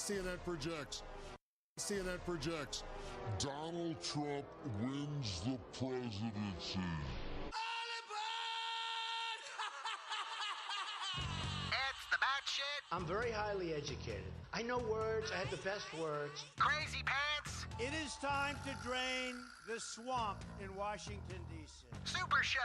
CNN projects Donald Trump wins the presidency. It's the Batshit. I'm very highly educated. I know words. I have the best words. Crazy Pants. It is time to drain the swamp in Washington, D.C. Super Show.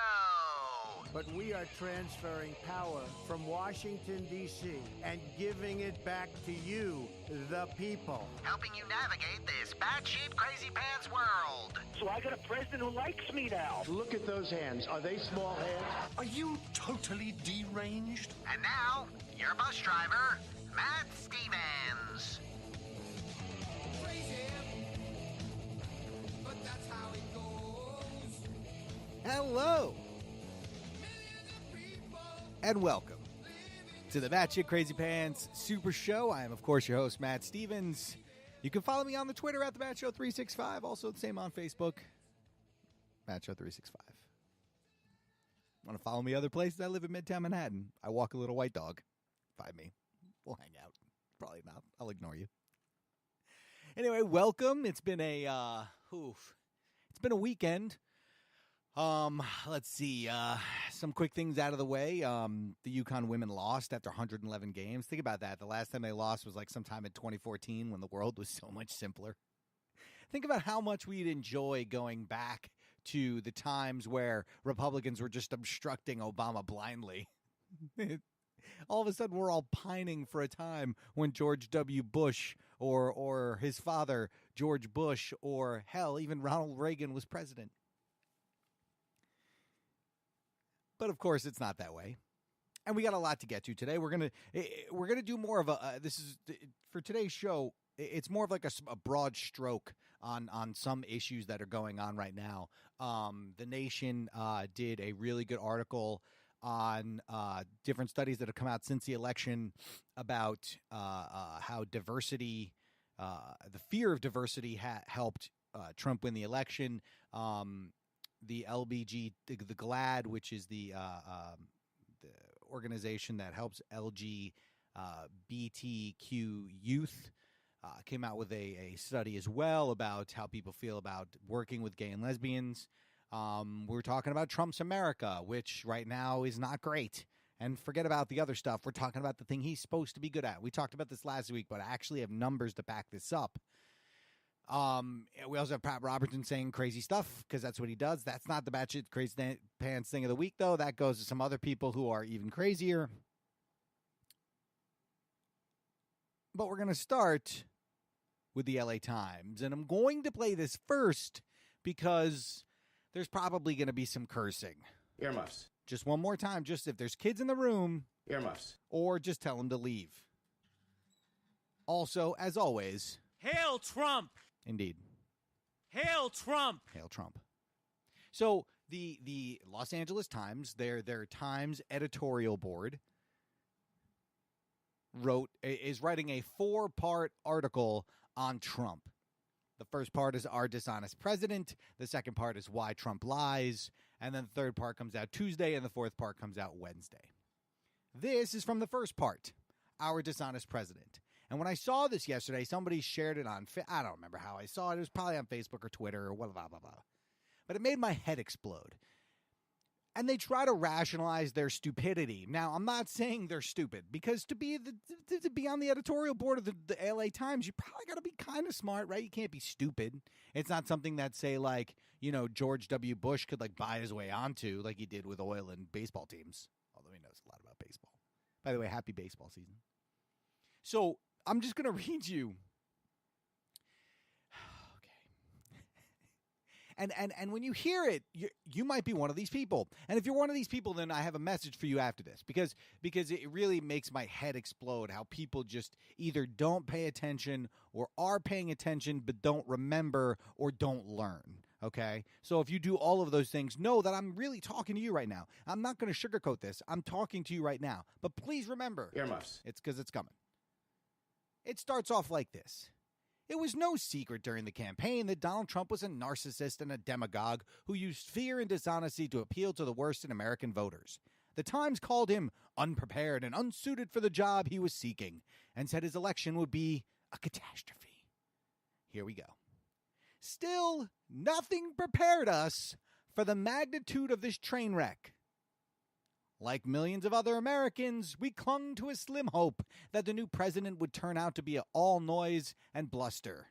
But we are transferring power from Washington, D.C. and giving it back to you, the people. Helping you navigate this batshit crazy pants world. So I got a president who likes me now. Look at those hands. Are they small hands? Are you totally deranged? And now, your bus driver, Matt Stevens. Hello, and welcome to the Batshit Crazy Pants Super Show. I am, of course, your host, Matt Stevens. You can follow me on the Twitter at the BatShow365. Also the same on Facebook, BatShow365. Want to follow me other places? I live in Midtown Manhattan. I walk a little white dog. Find me. We'll hang out. Probably not. I'll ignore you. Anyway, welcome. It's been a weekend. Let's see, some quick things out of the way. The UConn women lost after 111 games. Think about that. The last time they lost was like sometime in 2014 when the world was so much simpler. Think about how much we'd enjoy going back to the times where Republicans were just obstructing Obama blindly. All of a sudden, we're all pining for a time when George W. Bush or his father, George Bush, or hell, even Ronald Reagan was president. But of course, it's not that way, and we got a lot to get to today. We're gonna do more of a. This is for today's show. It's more of like a broad stroke on some issues that are going on right now. The Nation did a really good article on different studies that have come out since the election about how diversity, the fear of diversity, helped Trump win the election. The the GLAAD, which is the organization that helps LGBTQ youth, came out with a study as well about how people feel about working with gay and lesbians. We're talking about Trump's America, which right now is not great. And forget about the other stuff. We're talking about the thing he's supposed to be good at. We talked about this last week, but I actually have numbers to back this up. We also have Pat Robertson saying crazy stuff because that's what he does. That's not the batshit crazy pants thing of the week, though. That goes to some other people who are even crazier. But we're going to start with the LA Times. And I'm going to play this first because there's probably going to be some cursing. Earmuffs. Just one more time. Just if there's kids in the room. Earmuffs. Or just tell them to leave. Also, as always. Hail Trump! Indeed. Hail Trump! Hail Trump. So the Los Angeles Times, their Times editorial board, is writing a 4-part article on Trump. The first part is Our Dishonest President. The second part is Why Trump Lies. And then the third part comes out Tuesday, and the fourth part comes out Wednesday. This is from the first part, Our Dishonest President. And when I saw this yesterday, somebody shared it on, I don't remember how I saw it. It was probably on Facebook or Twitter or blah, blah, blah. But it made my head explode. And they try to rationalize their stupidity. Now, I'm not saying they're stupid, because to be on the editorial board of the LA Times, you probably got to be kind of smart, right? You can't be stupid. It's not something that, say, like, George W. Bush could, like, buy his way onto, like he did with oil and baseball teams. Although he knows a lot about baseball. By the way, happy baseball season. So I'm just going to read you. Okay. And when you hear it, you might be one of these people. And if you're one of these people, then I have a message for you after this, because it really makes my head explode how people just either don't pay attention or are paying attention but don't remember or don't learn. Okay? So if you do all of those things, know that I'm really talking to you right now. I'm not going to sugarcoat this. I'm talking to you right now. But please remember. Earmuffs. It's because it's coming. It starts off like this. It was no secret during the campaign that Donald Trump was a narcissist and a demagogue who used fear and dishonesty to appeal to the worst in American voters. The Times called him unprepared and unsuited for the job he was seeking, and said his election would be a catastrophe. Here we go. Still, nothing prepared us for the magnitude of this train wreck. Like millions of other Americans, we clung to a slim hope that the new president would turn out to be all noise and bluster.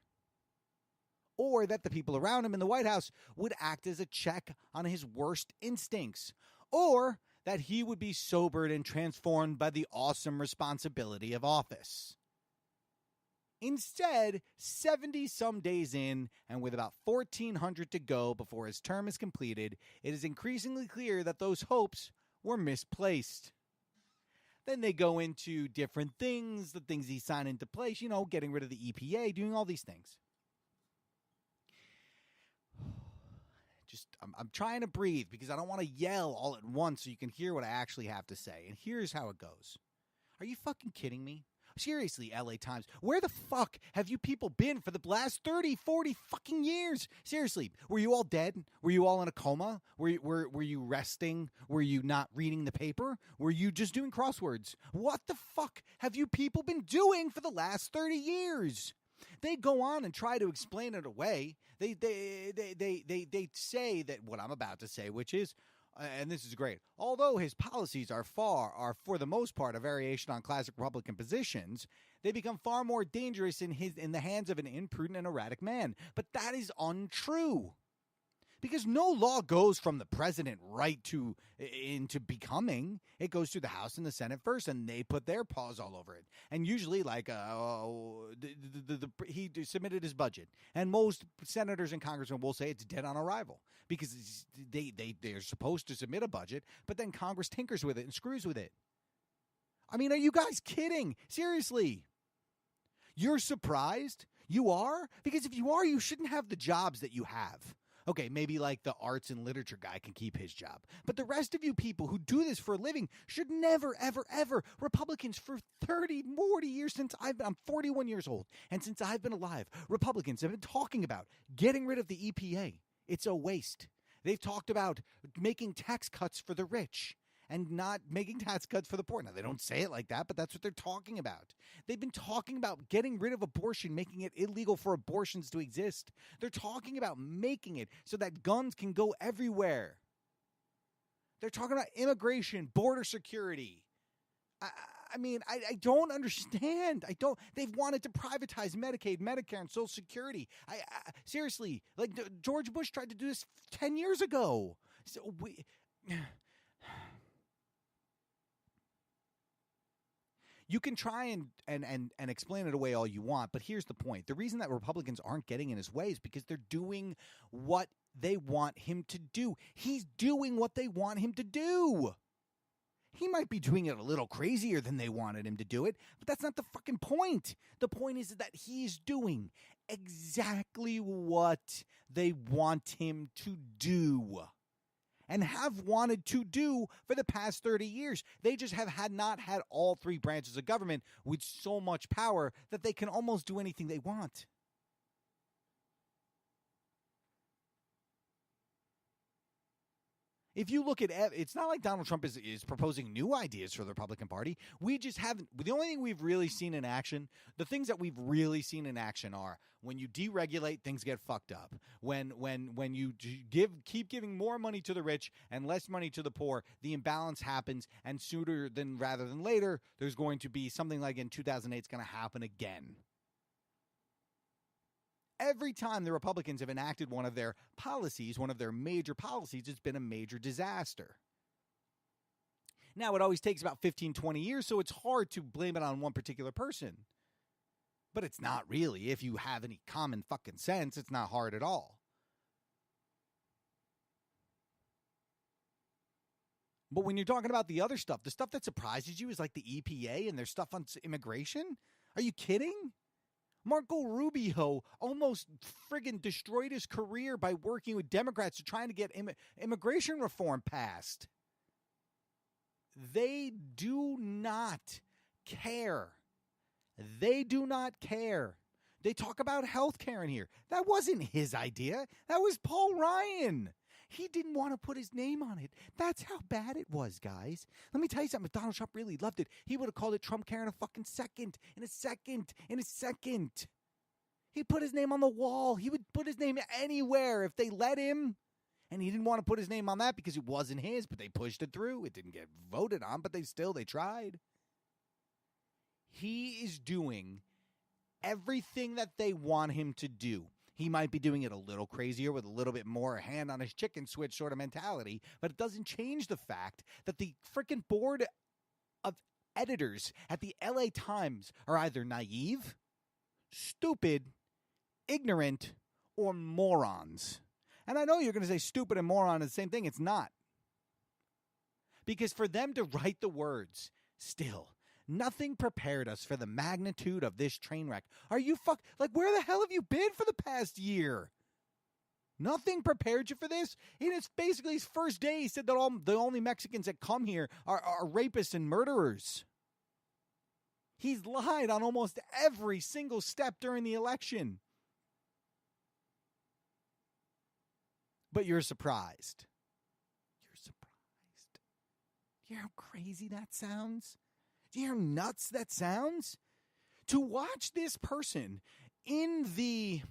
Or that the people around him in the White House would act as a check on his worst instincts. Or that he would be sobered and transformed by the awesome responsibility of office. Instead, 70-some days in, and with about 1,400 to go before his term is completed, it is increasingly clear that those hopes were misplaced. Then they go into different things, the things he signed into place, getting rid of the EPA, doing all these things. I'm trying to breathe because I don't want to yell all at once so you can hear what I actually have to say. And here's how it goes. Are you fucking kidding me? Seriously, LA Times, where the fuck have you people been for the last 30, 40 fucking years? Seriously, were you all dead? Were you all in a coma? Were you resting? Were you not reading the paper? Were you just doing crosswords? What the fuck have you people been doing for the last 30 years? They go on and try to explain it away. They say that what I'm about to say, which is, and this is great, although his policies are for the most part a variation on classic Republican positions, they become far more dangerous in the hands of an imprudent and erratic man. But that is untrue. Because no law goes from the president right into becoming. It goes through the House and the Senate first, and they put their paws all over it. And usually, he submitted his budget, and most senators and congressmen will say it's dead on arrival because they're supposed to submit a budget, but then Congress tinkers with it and screws with it. I mean, are you guys kidding? Seriously. You're surprised? You are? Because if you are, you shouldn't have the jobs that you have. Okay, maybe like the arts and literature guy can keep his job. But the rest of you people who do this for a living should never, ever, ever. Republicans for 30, 40 years since I'm 41 years old. And since I've been alive, Republicans have been talking about getting rid of the EPA. It's a waste. They've talked about making tax cuts for the rich and not making tax cuts for the poor. Now, they don't say it like that, but that's what they're talking about. They've been talking about getting rid of abortion, making it illegal for abortions to exist. They're talking about making it so that guns can go everywhere. They're talking about immigration, border security. I mean, I don't understand. They've wanted to privatize Medicaid, Medicare, and Social Security. Seriously, like George Bush tried to do this 10 years ago. So you can try and explain it away all you want, but here's the point. The reason that Republicans aren't getting in his way is because they're doing what they want him to do. He's doing what they want him to do. He might be doing it a little crazier than they wanted him to do it, but that's not the fucking point. The point is that he's doing exactly what they want him to do. And have wanted to do for the past 30 years. They just have not had all three branches of government with so much power that they can almost do anything they want. If you look at it's not like Donald Trump is proposing new ideas for the Republican Party. We just haven't. The only thing we've really seen in action, the things that we've really seen in action are when you deregulate, things get fucked up. When you keep giving more money to the rich and less money to the poor, the imbalance happens, and sooner rather than later, there's going to be something like in 2008. It's going to happen again. Every time the Republicans have enacted one of their policies, one of their major policies, it's been a major disaster. Now, it always takes about 15, 20 years, so it's hard to blame it on one particular person. But it's not really. If you have any common fucking sense, it's not hard at all. But when you're talking about the other stuff, the stuff that surprises you is like the EPA and their stuff on immigration. Are you kidding? Marco Rubio almost friggin' destroyed his career by working with Democrats to trying to get immigration reform passed. They do not care. They do not care. They talk about health care in here. That wasn't his idea. That was Paul Ryan. He didn't want to put his name on it. That's how bad it was, guys. Let me tell you something. If Donald Trump really loved it, he would have called it Trump Care in a fucking second. In a second. He'd put his name on the wall. He would put his name anywhere if they let him. And he didn't want to put his name on that because it wasn't his, but they pushed it through. It didn't get voted on, but they tried. He is doing everything that they want him to do. He might be doing it a little crazier with a little bit more hand on his chicken switch sort of mentality, but it doesn't change the fact that the freaking board of editors at the LA Times are either naive, stupid, ignorant, or morons. And I know you're going to say stupid and moron is the same thing. It's not. Because for them to write the words, still, nothing prepared us for the magnitude of this train wreck. Are you like, where the hell have you been for the past year? Nothing prepared you for this? And it's basically his first day. He said that the only Mexicans that come here are rapists and murderers. He's lied on almost every single step during the election. But you're surprised. You're surprised. Do you hear how crazy that sounds? Do you hear how nuts that sounds? To watch this person in the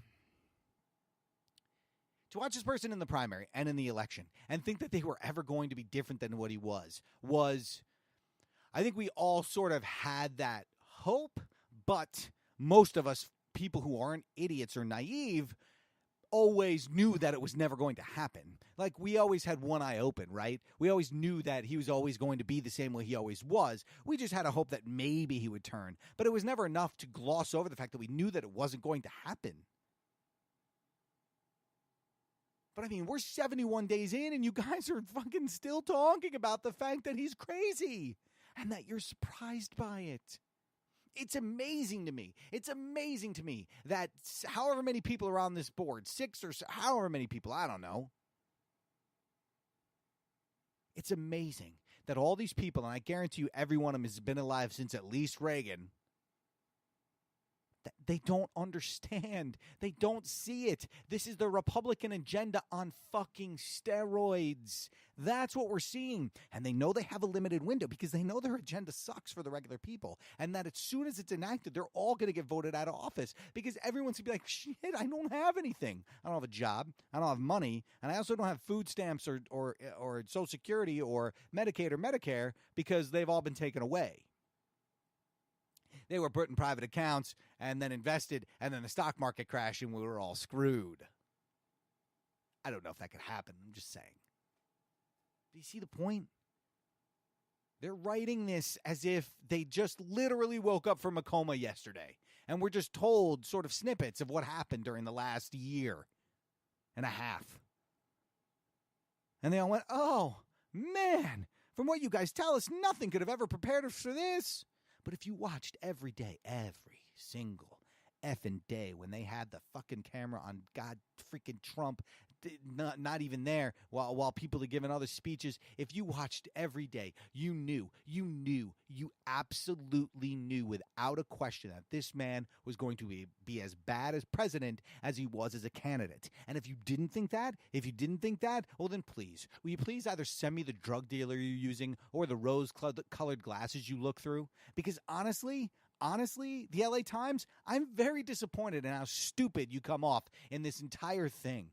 primary and in the election and think that they were ever going to be different than what he was, I think we all sort of had that hope, but most of us, people who aren't idiots or naive, always knew that it was never going to happen. Like, we always had one eye open, right? We always knew that he was always going to be the same way he always was. We just had a hope that maybe he would turn. But it was never enough to gloss over the fact that we knew that it wasn't going to happen. But I mean, we're 71 days in and you guys are fucking still talking about the fact that he's crazy and that you're surprised by it. It's amazing to me. It's amazing to me that however many people are on this board, 6 or however many people, I don't know. It's amazing that all these people, and I guarantee you every one of them has been alive since at least Reagan, they don't understand. They don't see it. This is the Republican agenda on fucking steroids. That's what we're seeing. And they know they have a limited window because they know their agenda sucks for the regular people. And that as soon as it's enacted, they're all going to get voted out of office because everyone's going to be like, shit, I don't have anything. I don't have a job. I don't have money. And I also don't have food stamps or Social Security or Medicaid or Medicare because they've all been taken away. They were put in private accounts and then invested, and then the stock market crashed, and we were all screwed. I don't know if that could happen. I'm just saying. Do you see the point? They're writing this as if they just literally woke up from a coma yesterday, and we're just told sort of snippets of what happened during the last year and a half. And they all went, oh, man, from what you guys tell us, nothing could have ever prepared us for this. But if you watched every day, every single effing day when they had the fucking camera on God freaking Trump, not even there, while people are giving other speeches, if you watched every day, you absolutely knew without a question that this man was going to be as bad as president as he was as a candidate. And if you didn't think that, well then please, will you please either send me the drug dealer you're using or the rose-colored glasses you look through? Because honestly, the LA Times, I'm very disappointed in how stupid you come off in this entire thing.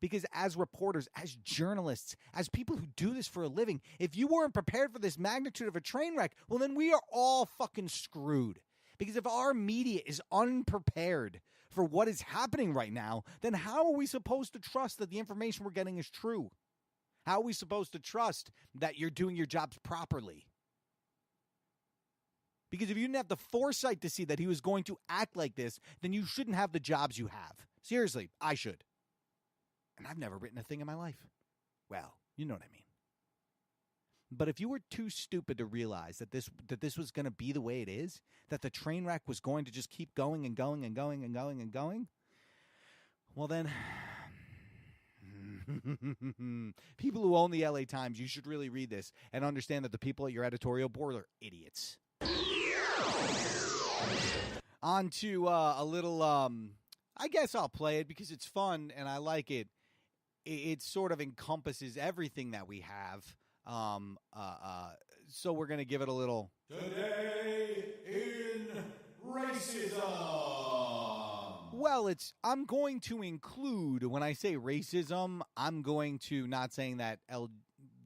Because as reporters, as journalists, as people who do this for a living, if you weren't prepared for this magnitude of a train wreck, well, then we are all fucking screwed. Because if our media is unprepared for what is happening right now, then how are we supposed to trust that the information we're getting is true? How are we supposed to trust that you're doing your jobs properly? Because if you didn't have the foresight to see that he was going to act like this, then you shouldn't have the jobs you have. Seriously, I should. And I've never written a thing in my life. Well, you know what I mean. But if you were too stupid to realize that this was going to be the way it is, that the train wreck was going to just keep going and going and going and going and going, well then, people who own the LA Times, you should really read this and understand that the people at your editorial board are idiots. On to a little I guess I'll play it because it's fun and I like it. It sort of encompasses everything that we have. So we're going to give it a little. Today in racism. Well, I'm going to include, when I say racism, I'm going to not saying that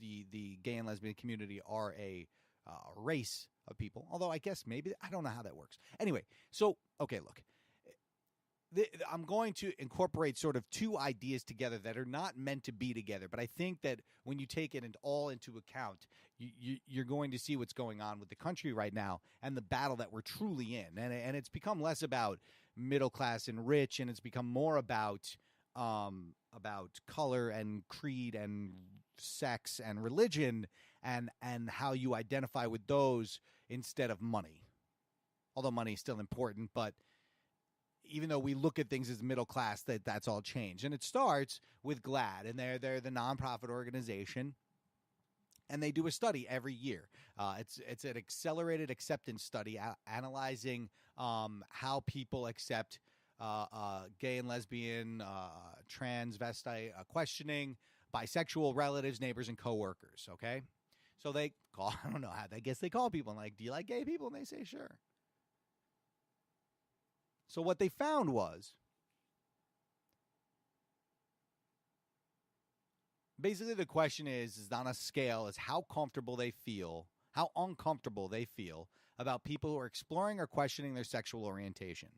the gay and lesbian community are a race of people. Although I guess maybe, I don't know how that works. Anyway, so, okay, look. I'm going to incorporate sort of two ideas together that are not meant to be together, but I think that when you take it all into account, you're going to see what's going on with the country right now and the battle that we're truly in. And it's become less about middle class and rich, and it's become more about color and creed and sex and religion and how you identify with those instead of money. Although money is still important, but even though we look at things as middle class, that's all changed. And it starts with GLAAD, and they're the nonprofit organization, and they do a study every year. It's an accelerated acceptance study analyzing how people accept gay and lesbian, transvestite, questioning, bisexual relatives, neighbors, and coworkers, okay? So they call, I don't know how, I guess they call people and like, do you like gay people? And they say, sure. So what they found was, basically the question is on a scale is how comfortable they feel, how uncomfortable they feel about people who are exploring or questioning their sexual orientation.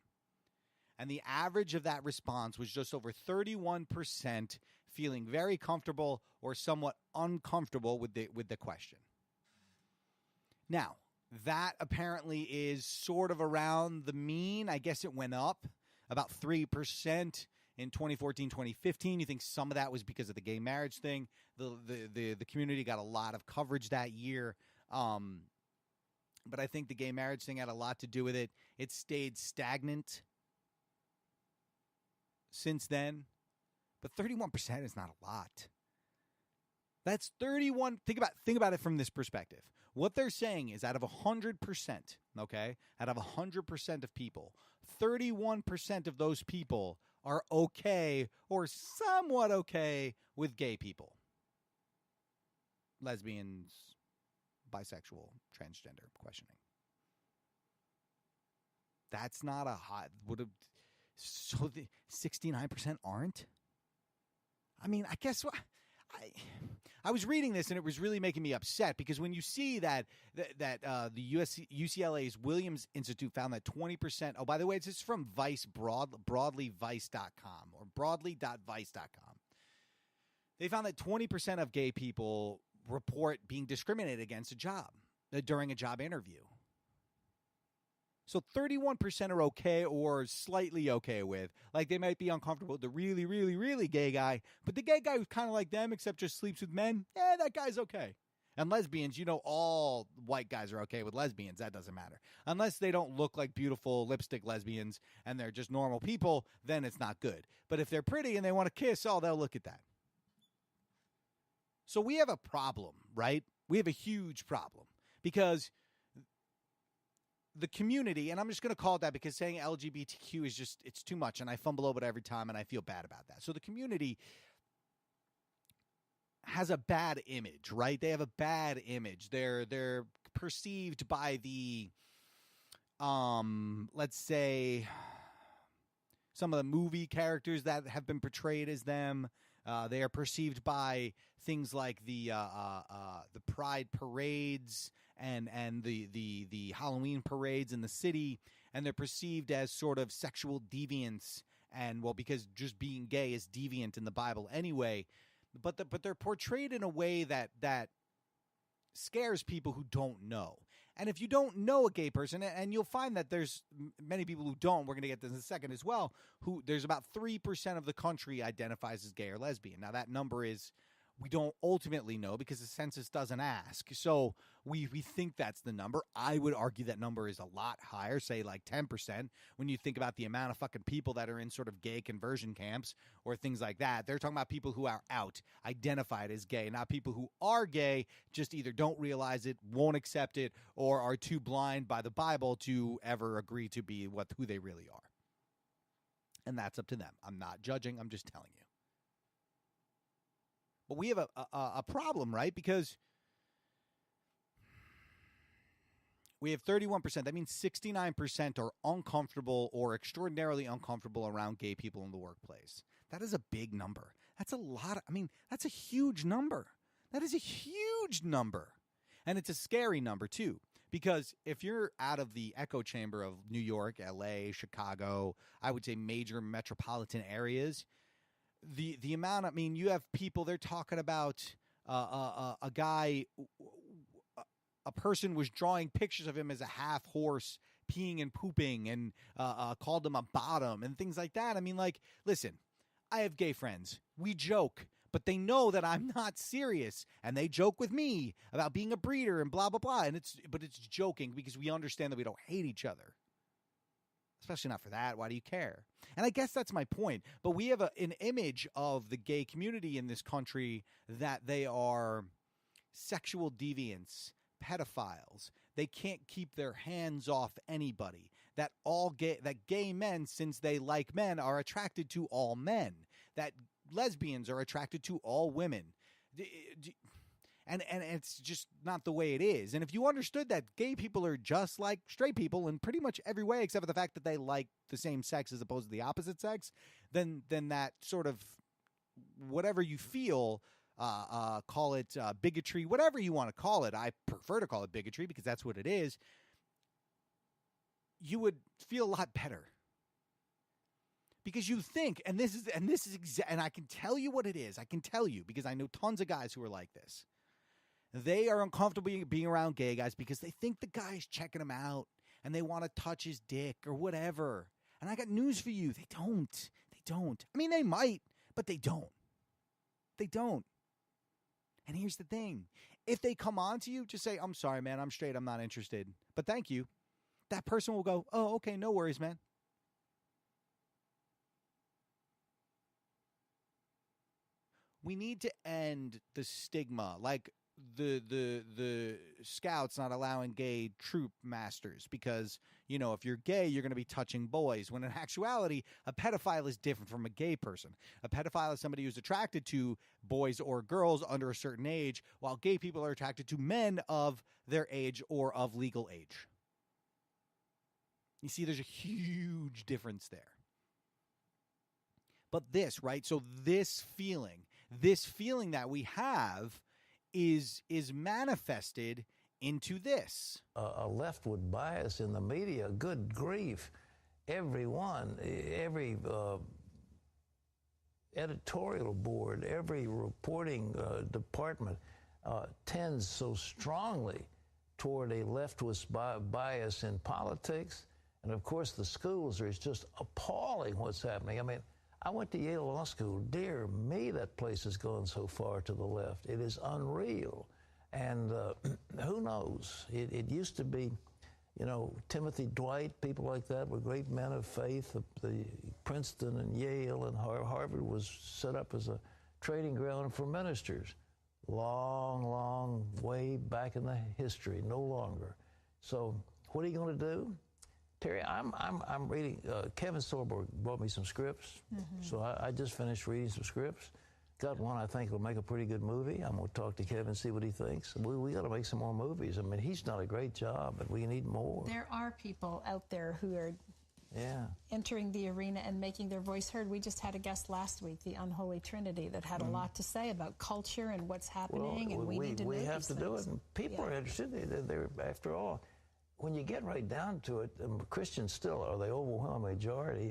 And the average of that response was just over 31% feeling very comfortable or somewhat uncomfortable with the question. Now, that apparently is sort of around the mean. I guess it went up about 3% in 2014, 2015. You think some of that was because of the gay marriage thing. The community got a lot of coverage that year. But I think the gay marriage thing had a lot to do with it. It stayed stagnant since then. But 31% is not a lot. That's 31. Think about it from this perspective. What they're saying is out of 100%, okay, out of 100% of people, 31% of those people are okay or somewhat okay with gay people. Lesbians, bisexual, transgender, questioning. That's not a hot, so the 69% aren't? I mean, I guess what... I was reading this and it was really making me upset because when you see that the UCLA's Williams Institute found that 20%. Oh, by the way, it's just from Vice broadlyvice.com or broadly.vice.com. They found that 20% of gay people report being discriminated against a job during a job interview. So 31% are okay or slightly okay with. Like they might be uncomfortable with the really, really, really gay guy. But the gay guy who's kind of like them except just sleeps with men, that guy's okay. And lesbians, all white guys are okay with lesbians. That doesn't matter. Unless they don't look like beautiful lipstick lesbians and they're just normal people, then it's not good. But if they're pretty and they want to kiss, they'll look at that. So we have a problem, right? We have a huge problem because the community, and I'm just going to call it that because saying LGBTQ is just, it's too much, and I fumble over it every time, and I feel bad about that. So the community has a bad image, right? They have a bad image. They're perceived by the, let's say, some of the movie characters that have been portrayed as them. They are perceived by things like the Pride parades and the Halloween parades in the city, and they're perceived as sort of sexual deviants, and because just being gay is deviant in the Bible anyway, but they're portrayed in a way that scares people who don't know. And if you don't know a gay person, and you'll find that there's many people who don't, we're going to get this in a second as well, who there's about 3% of the country identifies as gay or lesbian. Now that number is, we don't ultimately know because the census doesn't ask. So we think that's the number. I would argue that number is a lot higher, say like 10%. When you think about the amount of fucking people that are in sort of gay conversion camps or things like that, they're talking about people who are out, identified as gay, not people who are gay, just either don't realize it, won't accept it, or are too blind by the Bible to ever agree to be who they really are. And that's up to them. I'm not judging. I'm just telling you. But we have a problem, right? Because we have 31%. That means 69% are uncomfortable or extraordinarily uncomfortable around gay people in the workplace. That is a big number. That's a lot. That's a huge number. That is a huge number. And it's a scary number, too. Because if you're out of the echo chamber of New York, LA, Chicago, I would say major metropolitan areas, the amount, you have people, they're talking about a guy, a person was drawing pictures of him as a half horse peeing and pooping and called him a bottom and things like that. Listen, I have gay friends. We joke. But they know that I'm not serious, and they joke with me about being a breeder and blah, blah, blah. But it's joking because we understand that we don't hate each other. Especially not for that. Why do you care? And I guess that's my point. But we have an image of the gay community in this country that they are sexual deviants, pedophiles. They can't keep their hands off anybody. That gay men, since they like men, are attracted to all men. That lesbians are attracted to all women. And it's just not the way it is. And if you understood that gay people are just like straight people in pretty much every way, except for the fact that they like the same sex as opposed to the opposite sex, then that sort of whatever you feel, call it bigotry, whatever you want to call it. I prefer to call it bigotry because that's what it is. You would feel a lot better. Because you think, and I can tell you what it is. I can tell you because I know tons of guys who are like this. They are uncomfortable being around gay guys because they think the guy's checking them out and they want to touch his dick or whatever. And I got news for you. They don't. They might, but they don't. They don't. And here's the thing. If they come on to you, just say, I'm sorry, man. I'm straight. I'm not interested. But thank you. That person will go, oh, okay, no worries, man. We need to end the stigma, like the scouts not allowing gay troop masters because, if you're gay, you're going to be touching boys, when in actuality, a pedophile is different from a gay person. A pedophile is somebody who's attracted to boys or girls under a certain age, while gay people are attracted to men of their age or of legal age. You see, there's a huge difference there. But this, right? So this feeling that we have is manifested into this. A leftward bias in the media, good grief. Every editorial board, every reporting department tends so strongly toward a leftist bias in politics. And of course, the schools are just appalling what's happening. I went to Yale Law School. Dear me, that place has gone so far to the left. It is unreal. And who knows? It used to be, Timothy Dwight, people like that were great men of faith. The Princeton and Yale and Harvard was set up as a trading ground for ministers. Long, long way back in the history, no longer. So what are you going to do? Terry, I'm reading, Kevin Sorborg brought me some scripts, so I just finished reading some scripts. Got one I think will make a pretty good movie. I'm going to talk to Kevin, see what he thinks. We got to make some more movies. He's done a great job, but we need more. There are people out there who are entering the arena and making their voice heard. We just had a guest last week, the Unholy Trinity, that had a lot to say about culture and what's happening, and we need to know we have these to things. do it, and people are interested. They're after all. When you get right down to it, Christians still are the overwhelming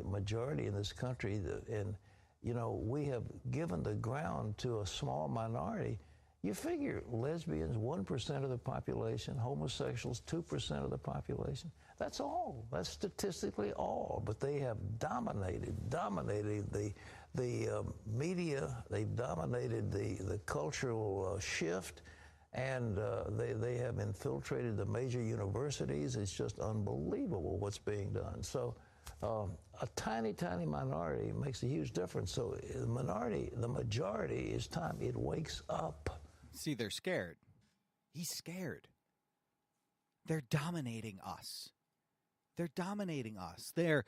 majority in this country, and we have given the ground to a small minority. You figure lesbians, 1% of the population, homosexuals, 2% of the population. That's all. That's statistically all. But they have dominated the media. They've dominated the cultural shift. And they have infiltrated the major universities. It's just unbelievable what's being done. So a tiny, tiny minority makes a huge difference. So the majority is time it wakes up. See, they're scared. He's scared. They're dominating us. They're dominating us. They're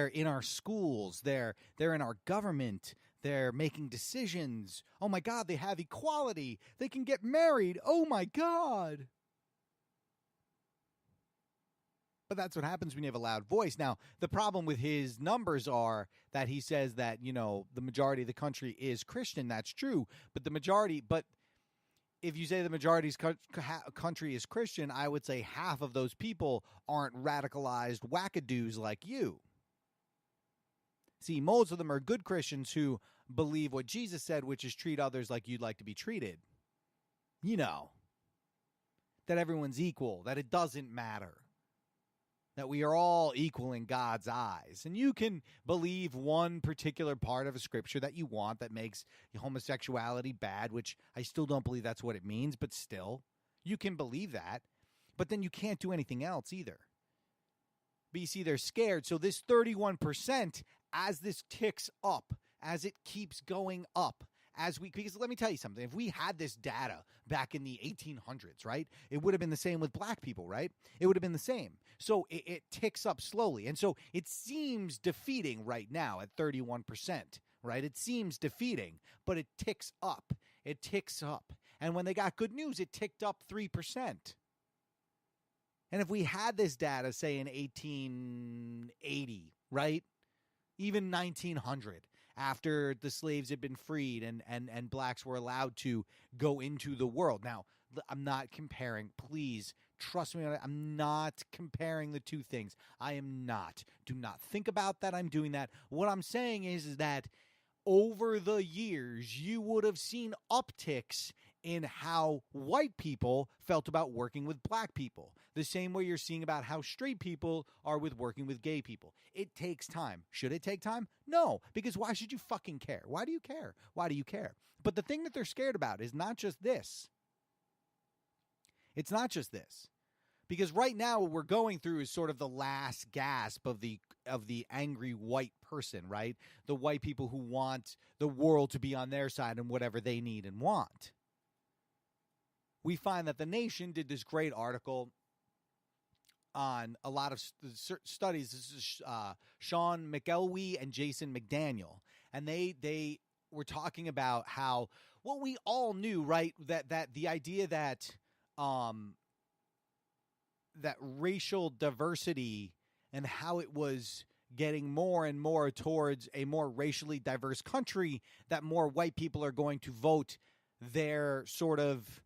in our schools. They're in our government. They're making decisions. Oh my God, they have equality. They can get married. Oh my God. But that's what happens when you have a loud voice. Now, the problem with his numbers are that he says that, the majority of the country is Christian. That's true. But if you say the majority's country is Christian, I would say half of those people aren't radicalized wackadoos like you. See, most of them are good Christians who believe what Jesus said, which is treat others like you'd like to be treated. That everyone's equal, that it doesn't matter, that we are all equal in God's eyes. And you can believe one particular part of a scripture that you want that makes homosexuality bad, which I still don't believe that's what it means, but still, you can believe that. But then you can't do anything else either. But you see, they're scared. So this 31%, as this ticks up, as it keeps going up, because let me tell you something, if we had this data back in the 1800s, right, it would have been the same with black people, right? It would have been the same. So it ticks up slowly. And so it seems defeating right now at 31%, right? It seems defeating, but it ticks up. It ticks up. And when they got good news, it ticked up 3%. And if we had this data, say, in 1880, right, even 1900, after the slaves had been freed and blacks were allowed to go into the world. Now, I'm not comparing. Please trust me. I'm not comparing the two things. I am not. Do not think about that I'm doing that. What I'm saying is that over the years, you would have seen upticks in how white people felt about working with black people. The same way you're seeing about how straight people are with working with gay people. It takes time. Should it take time? No, because why should you fucking care? Why do you care? Why do you care? But the thing that they're scared about is not just this. It's not just this. Because right now what we're going through is sort of the last gasp of the angry white person, right? The white people who want the world to be on their side and whatever they need and want. We find that The Nation did this great article on a lot of studies. This is Sean McElwee and Jason McDaniel. And they were talking about how, well, we all knew, right, that the idea that that racial diversity and how it was getting more and more towards a more racially diverse country, that more white people are going to vote their sort of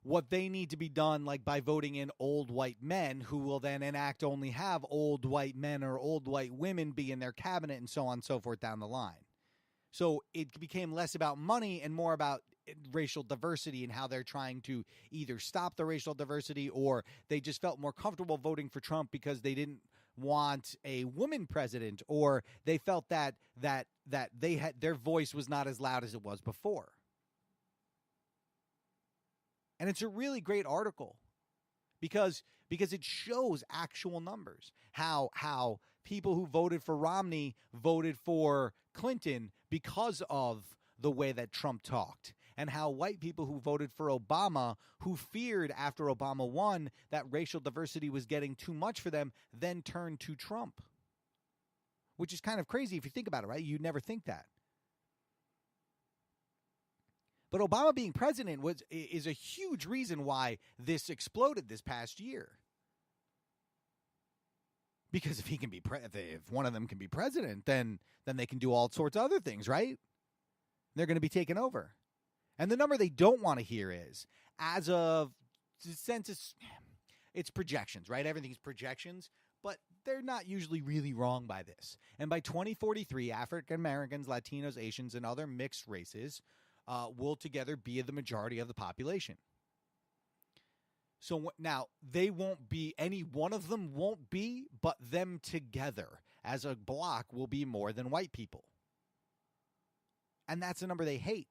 what they need to be done, like by voting in old white men who will then only have old white men or old white women be in their cabinet and so on and so forth down the line. So it became less about money and more about racial diversity and how they're trying to either stop the racial diversity or they just felt more comfortable voting for Trump because they didn't want a woman president, or they felt that they had their voice was not as loud as it was before. And it's a really great article because it shows actual numbers, how people who voted for Romney voted for Clinton because of the way that Trump talked, and how white people who voted for Obama, who feared after Obama won that racial diversity was getting too much for them, then turned to Trump, which is kind of crazy if you think about it, right? You'd never think that. But Obama being president is a huge reason why this exploded this past year. Because if he can be if one of them can be president, then they can do all sorts of other things, right? They're going to be taken over. And the number they don't want to hear is, as of census, it's projections, right? Everything's projections, but they're not usually really wrong by this. And by 2043, African Americans, Latinos, Asians, and other mixed races will together be the majority of the population. So now they won't be, any one of them won't be, but them together as a block will be more than white people. And that's a number they hate.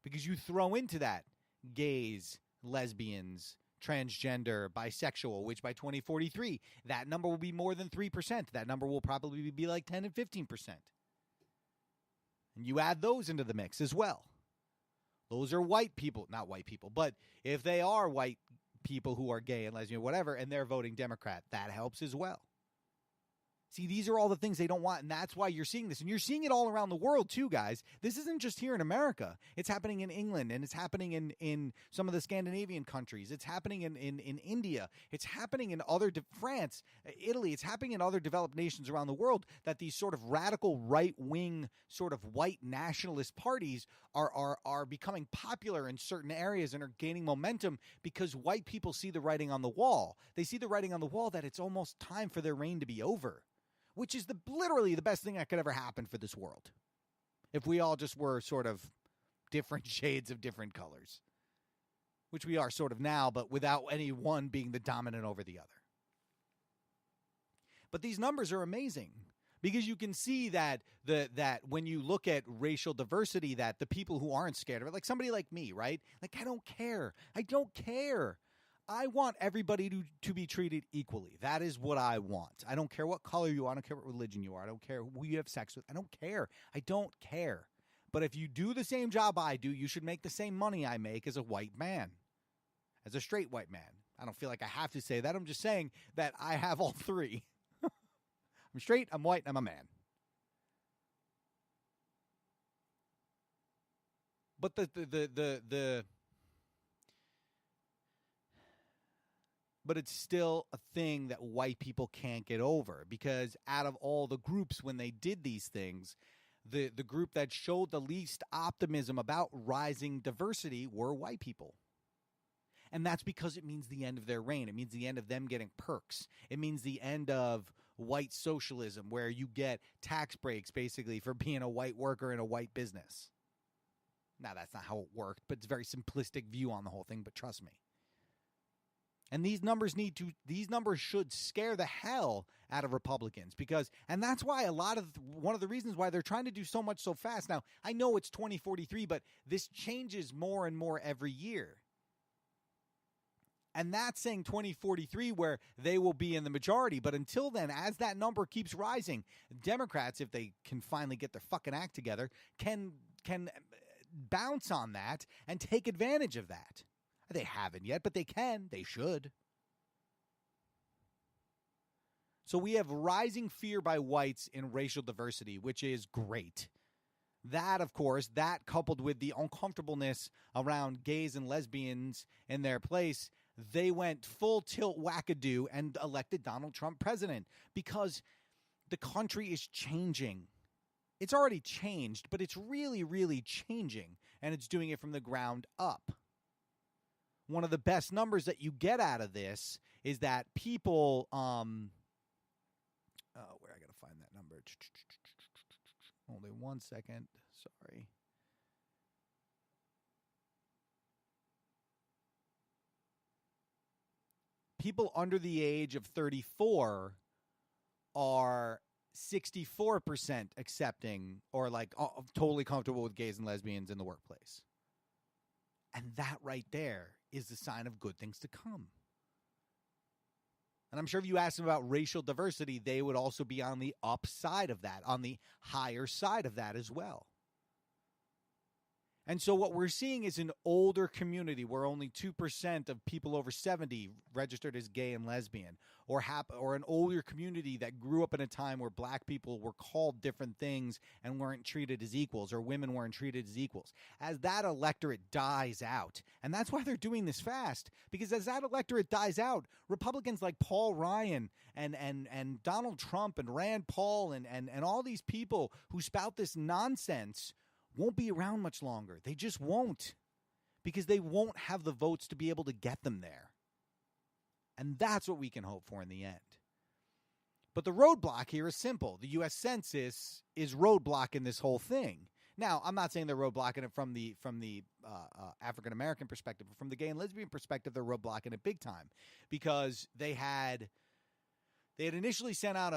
Because you throw into that gays, lesbians, transgender, bisexual, which by 2043, that number will be more than 3%. That number will probably be like 10 and 15%. And you add those into the mix as well. Those are white people, not white people, but if they are white people who are gay and lesbian, whatever, and they're voting Democrat. That helps as well. See, these are all the things they don't want, and that's why you're seeing this. And you're seeing it all around the world, too, guys. This isn't just here in America. It's happening in England, and it's happening in some of the Scandinavian countries. It's happening in India. It's happening in France, Italy. It's happening in other developed nations around the world, that these sort of radical right-wing sort of white nationalist parties are becoming popular in certain areas and are gaining momentum because white people see the writing on the wall. They see the writing on the wall that it's almost time for their reign to be over, which is literally the best thing that could ever happen for this world. If we all just were sort of different shades of different colors, which we are sort of now, but without any one being the dominant over the other. But these numbers are amazing because you can see that that when you look at racial diversity, that the people who aren't scared of it, like somebody like me, right? Like, I don't care. I want everybody to be treated equally. That is what I want. I don't care what color you are. I don't care what religion you are. I don't care who you have sex with. I don't care. I don't care. But if you do the same job I do, you should make the same money I make as a white man, as a straight white man. I don't feel like I have to say that. I'm just saying that I have all three. I'm straight, I'm white, I'm a man. But but it's still a thing that white people can't get over, because out of all the groups, when they did these things, the group that showed the least optimism about rising diversity were white people. And that's because it means the end of their reign. It means the end of them getting perks. It means the end of white socialism, where you get tax breaks basically for being a white worker in a white business. Now, that's not how it worked, but it's a very simplistic view on the whole thing, but trust me. And these numbers should scare the hell out of Republicans, and that's why one of the reasons why they're trying to do so much so fast. Now, I know it's 2043, but this changes more and more every year. And that's saying 2043 where they will be in the majority. But until then, as that number keeps rising, Democrats, if they can finally get their fucking act together, can bounce on that and take advantage of that. They haven't yet, but they can. They should. So we have rising fear by whites in racial diversity, which is great. That, of course, that coupled with the uncomfortableness around gays and lesbians in their place, they went full tilt wackadoo and elected Donald Trump president, because the country is changing. It's already changed, but it's really, really changing, and it's doing it from the ground up. One of the best numbers that you get out of this is that people, where I gotta find that number. Only 1 second. Sorry. People under the age of 34 are 64% accepting or totally comfortable with gays and lesbians in the workplace. And that right there is the sign of good things to come. And I'm sure if you asked them about racial diversity, they would also be on the upside of that, on the higher side of that as well. And so what we're seeing is an older community where only 2% of people over 70 registered as gay and lesbian, or an older community that grew up in a time where black people were called different things and weren't treated as equals, or women weren't treated as equals. As that electorate dies out, and that's why they're doing this fast, because as that electorate dies out, Republicans like Paul Ryan and Donald Trump and Rand Paul and all these people who spout this nonsense won't be around much longer. They just won't, because they won't have the votes to be able to get them there. And that's what we can hope for in the end. But the roadblock here is simple. The U.S. Census is roadblocking this whole thing. Now, I'm not saying they're roadblocking it from the African-American perspective, but from the gay and lesbian perspective, they're roadblocking it big time, because they had initially sent out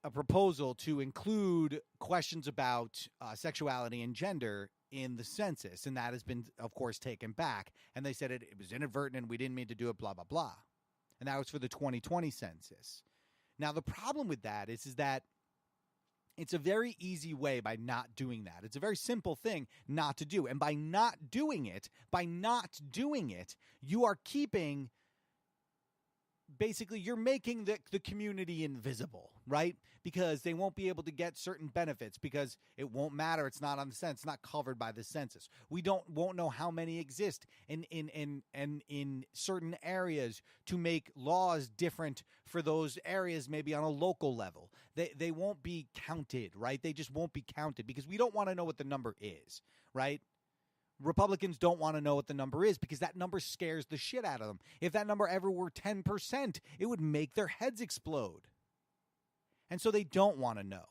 a proposal to include questions about sexuality and gender in the census, and that has been, of course, taken back. And they said it was inadvertent and we didn't mean to do it, blah, blah, blah. And that was for the 2020 census. Now, the problem with that is that It's a very easy way by not doing that. It's a very simple thing not to do. And by not doing it, you are keeping, basically, you're making the community invisible, right? Because they won't be able to get certain benefits because it won't matter. It's not on the census, it's not covered by the census. We won't know how many exist in certain areas to make laws different for those areas, maybe on a local level. They won't be counted, right? They just won't be counted because we don't want to know what the number is, right? Republicans don't want to know what the number is because that number scares the shit out of them. If that number ever were 10%, it would make their heads explode. And so they don't want to know.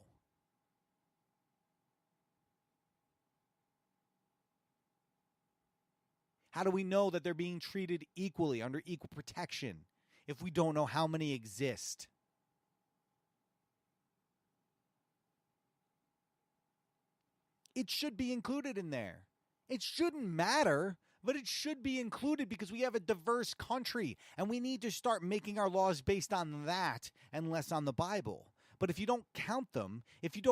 How do we know that they're being treated equally under equal protection if we don't know how many exist? It should be included in there. It shouldn't matter, but it should be included because we have a diverse country and we need to start making our laws based on that and less on the Bible. But if you don't count them, if you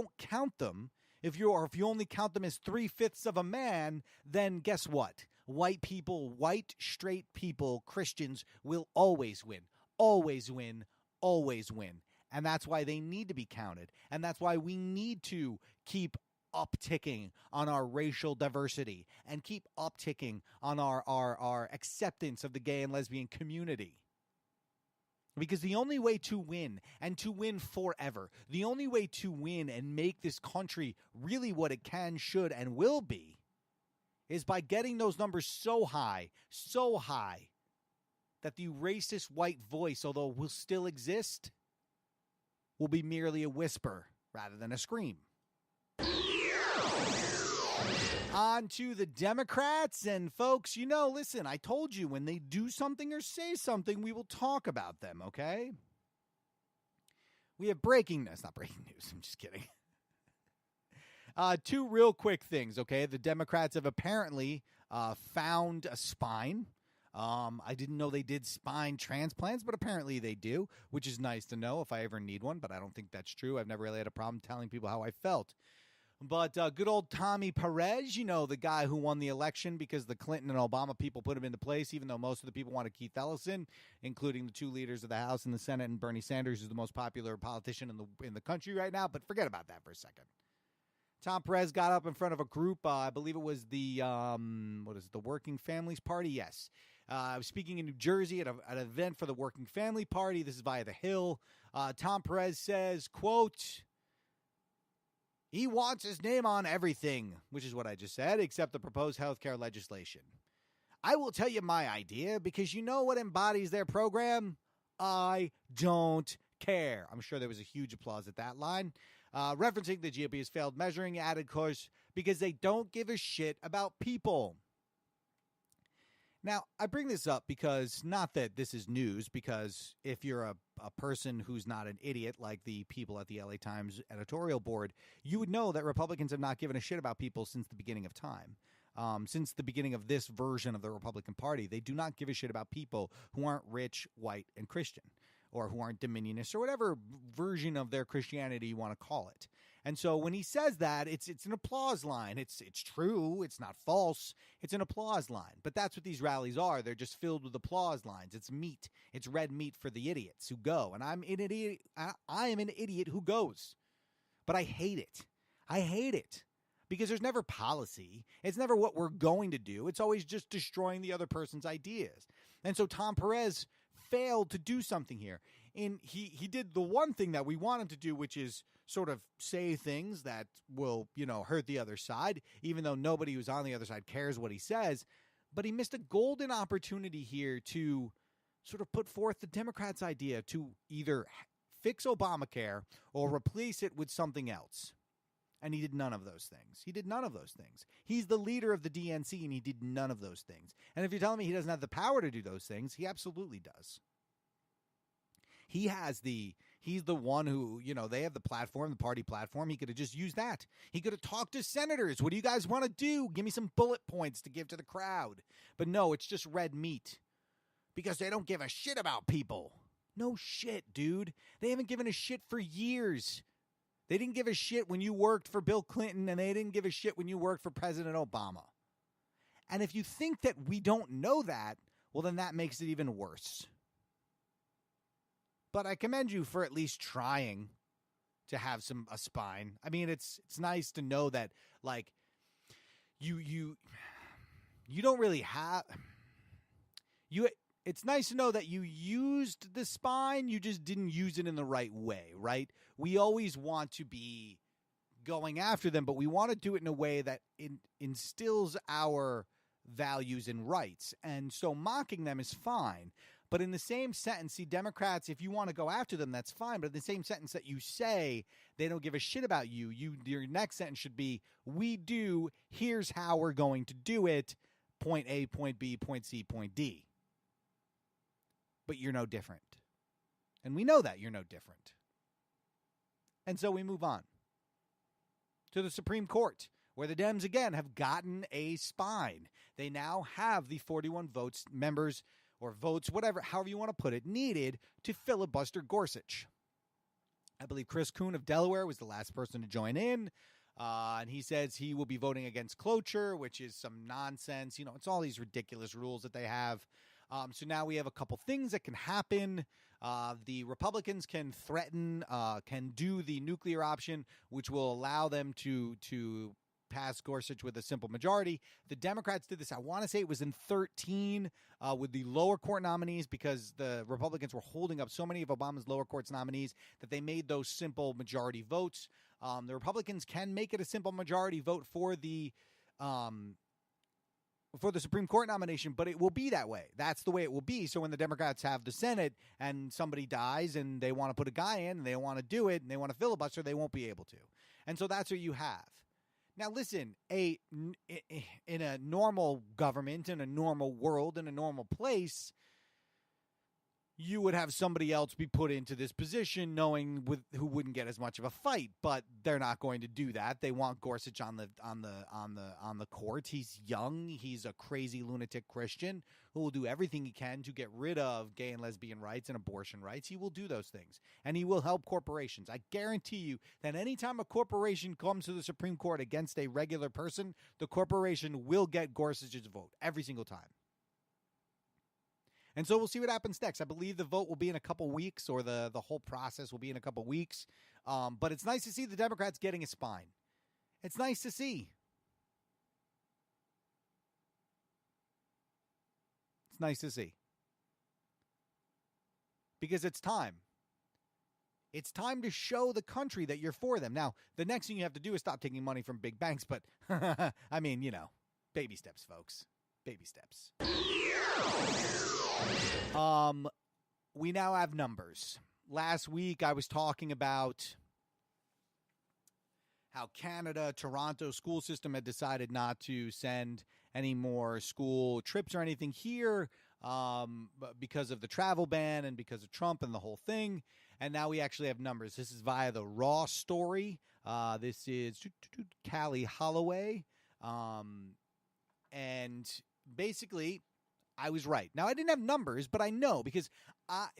only count them as 3/5 of a man, then guess what? White people, white, straight people, Christians will always win, always win, always win. And that's why they need to be counted. And that's why we need to keep upticking on our racial diversity and keep upticking on our acceptance of the gay and lesbian community. Because the only way to win, and to win forever, the only way to win and make this country really what it can, should, and will be, is by getting those numbers so high, that the racist white voice, although will still exist, will be merely a whisper rather than a scream. On to the Democrats, and folks, listen, I told you when they do something or say something, we will talk about them, okay? We have breaking news, not breaking news, I'm just kidding. Two real quick things, okay? The Democrats have apparently found a spine. I didn't know they did spine transplants, but apparently they do, which is nice to know if I ever need one, but I don't think that's true. I've never really had a problem telling people how I felt. But good old Tommy Perez, the guy who won the election because the Clinton and Obama people put him into place, even though most of the people wanted Keith Ellison, including the two leaders of the House and the Senate, and Bernie Sanders, who's the most popular politician in the country right now. But forget about that for a second. Tom Perez got up in front of a group, I believe it was the Working Families Party? Yes. I was speaking in New Jersey at an event for the Working Family Party. This is via The Hill. Tom Perez says, quote, he wants his name on everything, which is what I just said, except the proposed health care legislation. I will tell you my idea because you know what embodies their program? I don't care. I'm sure there was a huge applause at that line. Referencing the GOP's failed measuring, added, course, because they don't give a shit about people. Now, I bring this up because, not that this is news, because if you're a person who's not an idiot like the people at the LA Times editorial board, you would know that Republicans have not given a shit about people since the beginning of time. Since the beginning of this version of the Republican Party, they do not give a shit about people who aren't rich, white, and Christian, or who aren't dominionists, or whatever version of their Christianity you want to call it. And so when he says that, it's an applause line. It's true. It's not false. It's an applause line. But that's what these rallies are. They're just filled with applause lines. It's meat. It's red meat for the idiots who go. And I'm an idiot. I am an idiot who goes. But I hate it. I hate it. Because there's never policy. It's never what we're going to do. It's always just destroying the other person's ideas. And so Tom Perez failed to do something here. And he did the one thing that we want him to do, which is sort of say things that will, hurt the other side, even though nobody who's on the other side cares what he says. But he missed a golden opportunity here to sort of put forth the Democrats' idea to either fix Obamacare or replace it with something else. And he did none of those things. He's the leader of the DNC, and he did none of those things. And if you're telling me he doesn't have the power to do those things, he absolutely does. He's the one who, they have the platform, the party platform. He could have just used that. He could have talked to senators. What do you guys want to do? Give me some bullet points to give to the crowd. But no, it's just red meat because they don't give a shit about people. No shit, dude. They haven't given a shit for years. They didn't give a shit when you worked for Bill Clinton, and they didn't give a shit when you worked for President Obama. And if you think that we don't know that, well, then that makes it even worse. But I commend you for at least trying to have a spine. I mean, it's nice to know that, like, you don't really have you. It's nice to know that you used the spine, you just didn't use it in the right way, right? We always want to be going after them, but we want to do it in a way that instills our values and rights. And so mocking them is fine. But in the same sentence, see, Democrats, if you want to go after them, that's fine. But in the same sentence that you say they don't give a shit about you, your next sentence should be, we do, here's how we're going to do it, point A, point B, point C, point D. But you're no different. And we know that you're no different. And so we move on to the Supreme Court, where the Dems, again, have gotten a spine. They now have the 41 members, or votes, whatever, however you want to put it, needed to filibuster Gorsuch. I believe Chris Coon of Delaware was the last person to join in. And he says he will be voting against cloture, which is some nonsense. You know, it's all these ridiculous rules that they have. So now we have a couple things that can happen. The Republicans can threaten, can do the nuclear option, which will allow them to pass Gorsuch with a simple majority. The Democrats did this, I want to say it was in 2013, with the lower court nominees, because the Republicans were holding up so many of Obama's lower courts nominees that they made those simple majority votes. The Republicans can make it a simple majority vote for the Supreme Court nomination, but it will be that way. That's the way it will be. So when the Democrats have the Senate and somebody dies and they want to put a guy in and they want to do it and they want to filibuster, they won't be able to. And so that's what you have. Now, listen, in a normal government, in a normal world, in a normal place, you would have somebody else be put into this position knowing who wouldn't get as much of a fight, but they're not going to do that. They want Gorsuch on the court. He's young. He's a crazy lunatic Christian who will do everything he can to get rid of gay and lesbian rights and abortion rights. He will do those things, and he will help corporations. I guarantee you that anytime a corporation comes to the Supreme Court against a regular person, the corporation will get Gorsuch's vote every single time. And so we'll see what happens next. I believe the vote will be in a couple weeks, or the whole process will be in a couple weeks. But it's nice to see the Democrats getting a spine. It's nice to see. It's nice to see. Because it's time. It's time to show the country that you're for them. Now, the next thing you have to do is stop taking money from big banks. But, I mean, you know, baby steps, folks. Baby steps. We now have numbers. Last week I was talking about how Canada, Toronto school system had decided not to send any more school trips or anything here because of the travel ban and because of Trump and the whole thing. And now we actually have numbers. This is via the Raw story. This is Callie Holloway. And basically, I was right. Now, I didn't have numbers, but I know because,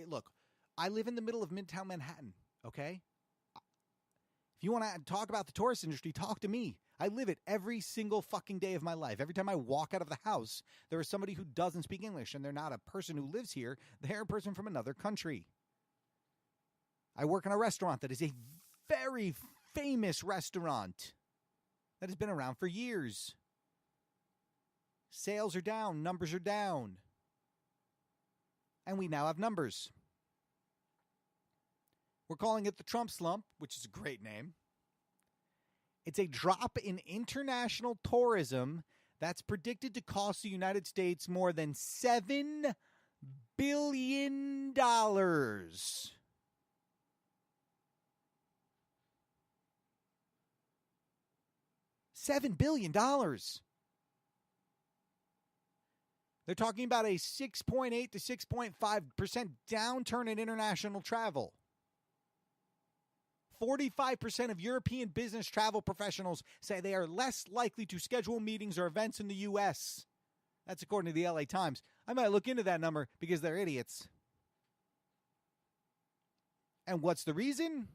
look, I live in the middle of Midtown Manhattan, okay? If you want to talk about the tourist industry, talk to me. I live it every single fucking day of my life. Every time I walk out of the house, there is somebody who doesn't speak English, and they're not a person who lives here. They're a person from another country. I work in a restaurant that is a very famous restaurant that has been around for years. Sales are down. Numbers are down. And we now have numbers. We're calling it the Trump slump, which is a great name. It's a drop in international tourism that's predicted to cost the United States more than $7 billion. $7 billion. They're talking about a 6.8 to 6.5% downturn in international travel. 45% of European business travel professionals say they are less likely to schedule meetings or events in the U.S. That's according to the LA Times. I might look into that number because they're idiots. And what's the reason?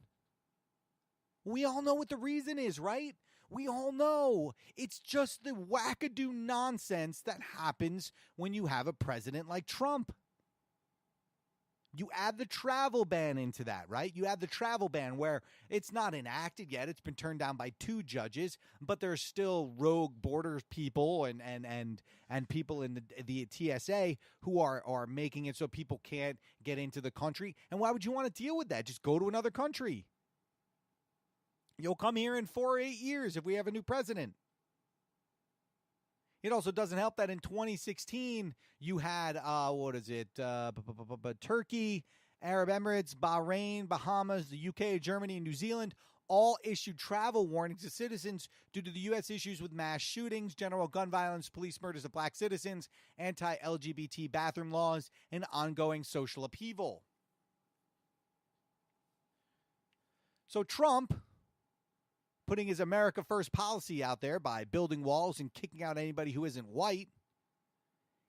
We all know what the reason is, right? We all know. It's just the wackadoo nonsense that happens when you have a president like Trump. You add the travel ban into that, right? You add the travel ban where it's not enacted yet. It's been turned down by 2 judges, but there's still rogue border people and people in the TSA who are making it so people can't get into the country. And why would you want to deal with that? Just go to another country. You'll come here in 4 or 8 years if we have a new president. It also doesn't help that in 2016, you had, Turkey, Arab Emirates, Bahrain, Bahamas, the UK, Germany, and New Zealand all issued travel warnings to citizens due to the U.S. issues with mass shootings, general gun violence, police murders of black citizens, anti-LGBT bathroom laws, and ongoing social upheaval. So Trump, putting his America First policy out there by building walls and kicking out anybody who isn't white,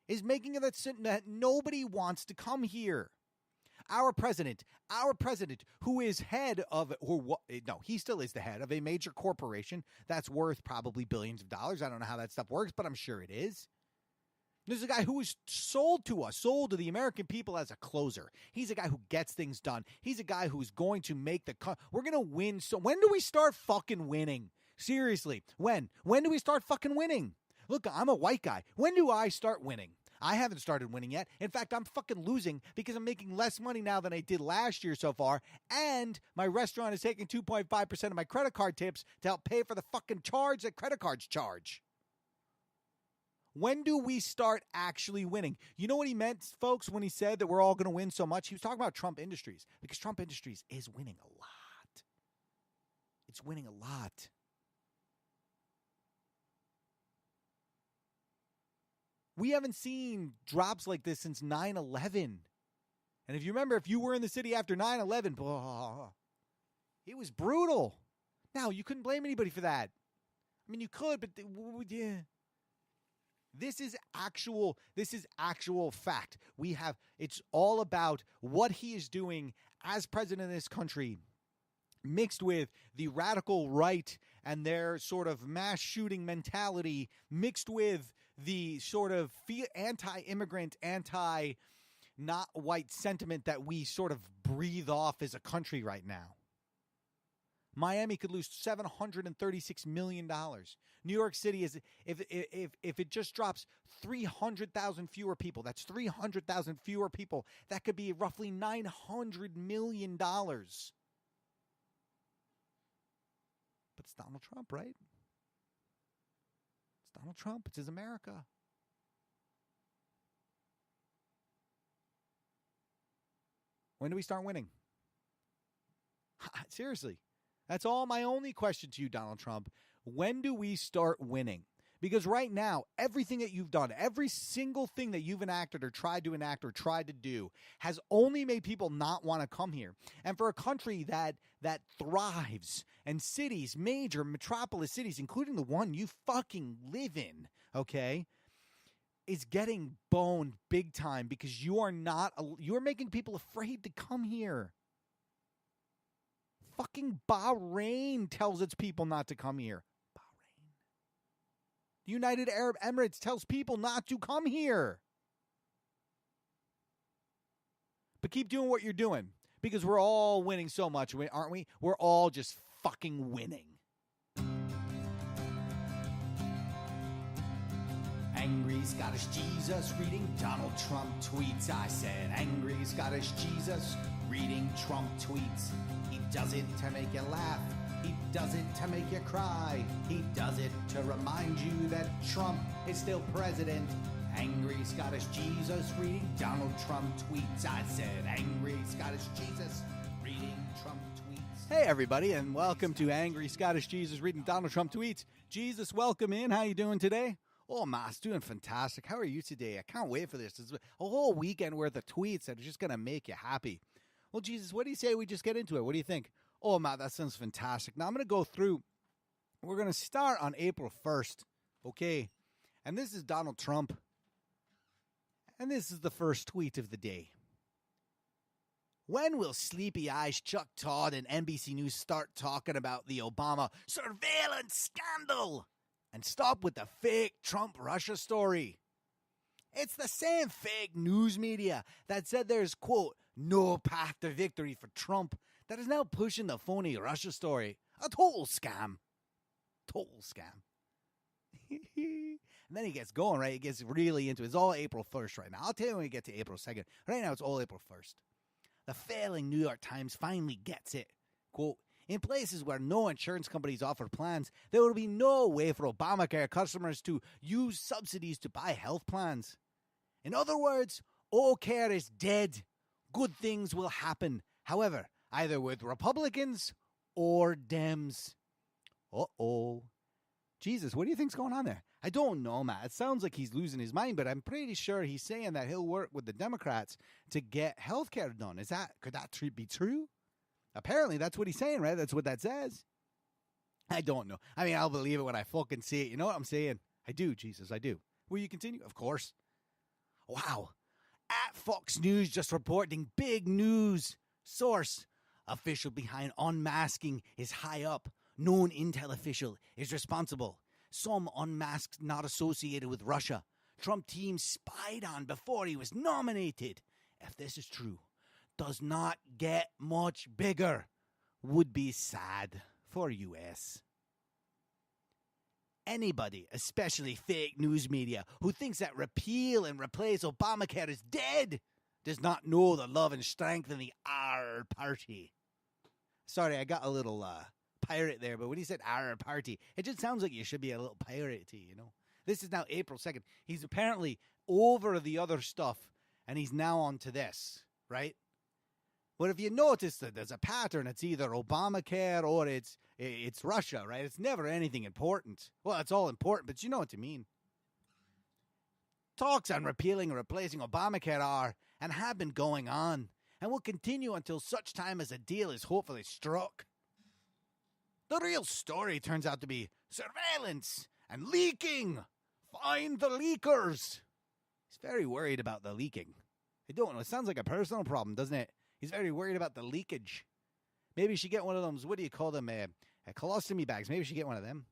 is making it that nobody wants to come here. Our president, who is head of, he still is the head of a major corporation that's worth probably billions of dollars. I don't know how that stuff works, but I'm sure it is. This is a guy who was sold to the American people as a closer. He's a guy who gets things done. He's a guy who's going to make we're going to win. So when do we start fucking winning? Seriously, when? When do we start fucking winning? Look, I'm a white guy. When do I start winning? I haven't started winning yet. In fact, I'm fucking losing because I'm making less money now than I did last year so far. And my restaurant is taking 2.5% of my credit card tips to help pay for the fucking charge that credit cards charge. When do we start actually winning? You know what he meant, folks, when he said that we're all going to win so much? He was talking about Trump Industries, because Trump Industries is winning a lot. It's winning a lot. We haven't seen drops like this since 9/11. And if you remember, if you were in the city after 9/11, it was brutal. Now, you couldn't blame anybody for that. I mean, you could, but yeah. This is actual fact. It's all about what he is doing as president of this country, mixed with the radical right and their sort of mass shooting mentality, mixed with the sort of anti-immigrant, not white sentiment that we sort of breathe off as a country right now. Miami could lose $736 million. New York City is, if it just drops 300,000 fewer people, that's 300,000 fewer people. That could be roughly $900 million. But it's Donald Trump, right? It's Donald Trump. It's his America. When do we start winning? Seriously. That's all my only question to you, Donald Trump. When do we start winning? Because right now, everything that you've done, every single thing that you've enacted or tried to do has only made people not want to come here. And for a country that thrives, and cities, major metropolis cities, including the one you fucking live in, okay, is getting boned big time because you're making people afraid to come here. Fucking Bahrain tells its people not to come here. Bahrain. The United Arab Emirates tells people not to come here. But keep doing what you're doing, because we're all winning so much, aren't we? We're all just fucking winning. Angry Scottish Jesus reading Donald Trump tweets. I said angry Scottish Jesus reading Trump tweets. He does it to make you laugh. He does it to make you cry. He does it to remind you that Trump is still president. Angry Scottish Jesus reading Donald Trump tweets. I said angry Scottish Jesus reading Trump tweets. Hey everybody, and welcome to Angry Scottish Jesus reading Donald Trump tweets. Jesus, welcome in. How you doing today? Oh, Mas, doing fantastic. How are you today? I can't wait for this. It's a whole weekend worth of tweets that are just going to make you happy. Well, Jesus, what do you say we just get into it? What do you think? Oh, Matt, that sounds fantastic. Now, I'm going to go through. We're going to start on April 1st, okay? And this is Donald Trump. And this is the first tweet of the day. When will sleepy eyes Chuck Todd and NBC News start talking about the Obama surveillance scandal and stop with the fake Trump-Russia story? It's the same fake news media that said there's, quote, no path to victory for Trump that is now pushing the phony Russia story. A total scam. Total scam. And then he gets going, right? He gets really into it. It's all April 1st right now. I'll tell you when we get to April 2nd. Right now, it's all April 1st. The failing New York Times finally gets it. Quote, in places where no insurance companies offer plans, there will be no way for Obamacare customers to use subsidies to buy health plans. In other words, Obamacare is dead. Good things will happen. However, either with Republicans or Dems. Uh-oh. Jesus, what do you think's going on there? I don't know, Matt. It sounds like he's losing his mind, but I'm pretty sure he's saying that he'll work with the Democrats to get health care done. Could that be true? Apparently, that's what he's saying, right? That's what that says. I don't know. I mean, I'll believe it when I fucking see it. You know what I'm saying? I do, Jesus, I do. Will you continue? Of course. Wow. At Fox News just reporting big news. Source. Official behind unmasking is high up. Known intel official is responsible. Some unmasked not associated with Russia. Trump team spied on before he was nominated. If this is true, does not get much bigger. Would be sad for US. Anybody, especially fake news media, who thinks that repeal and replace Obamacare is dead, does not know the love and strength in the our party. Sorry, I got a little pirate there, but when he said our party, it just sounds like you should be a little piratey, you know? This is now April 2nd. He's apparently over the other stuff, and he's now on to this, right? But if you notice that there's a pattern, it's either Obamacare or it's Russia, right? It's never anything important. Well, it's all important, but you know what I mean. Talks on repealing and replacing Obamacare are and have been going on and will continue until such time as a deal is hopefully struck. The real story turns out to be surveillance and leaking. Find the leakers. He's very worried about the leaking. I don't know. It sounds like a personal problem, doesn't it? He's very worried about the leakage. Maybe you should get one of those, what do you call them, colostomy bags. Maybe you should get one of them.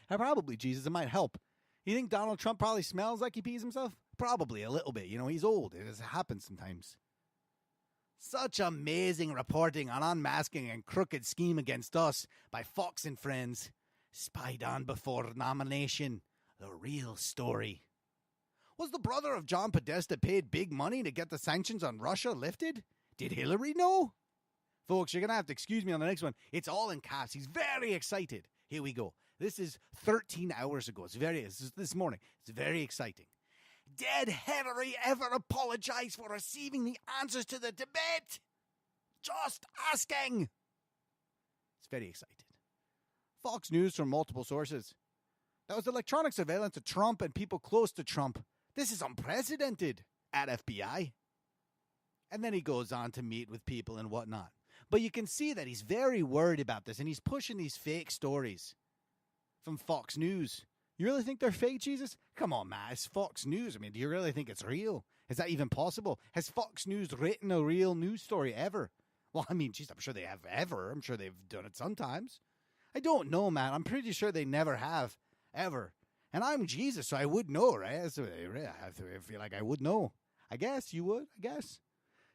Probably, Jesus, it might help. You think Donald Trump probably smells like he pees himself? Probably a little bit. You know, he's old. It happens sometimes. Such amazing reporting on unmasking and crooked scheme against us by Fox and Friends. Spied on before nomination. The real story. Was the brother of John Podesta paid big money to get the sanctions on Russia lifted? Did Hillary know? Folks, you're going to have to excuse me on the next one. It's all in caps. He's very excited. Here we go. This is 13 hours ago. This is this morning. It's very exciting. Did Hillary ever apologize for receiving the answers to the debate? Just asking. It's very excited. Fox News from multiple sources. That was electronic surveillance of Trump and people close to Trump. This is unprecedented at FBI. And then he goes on to meet with people and whatnot. But you can see that he's very worried about this and he's pushing these fake stories from Fox News. You really think they're fake, Jesus? Come on, man. It's Fox News. I mean, do you really think it's real? Is that even possible? Has Fox News written a real news story ever? Well, I mean, geez, I'm sure they have ever. I'm sure they've done it sometimes. I don't know, man. I'm pretty sure they never have, ever. And I'm Jesus, so I would know, right? So I feel like I would know. I guess you would, I guess.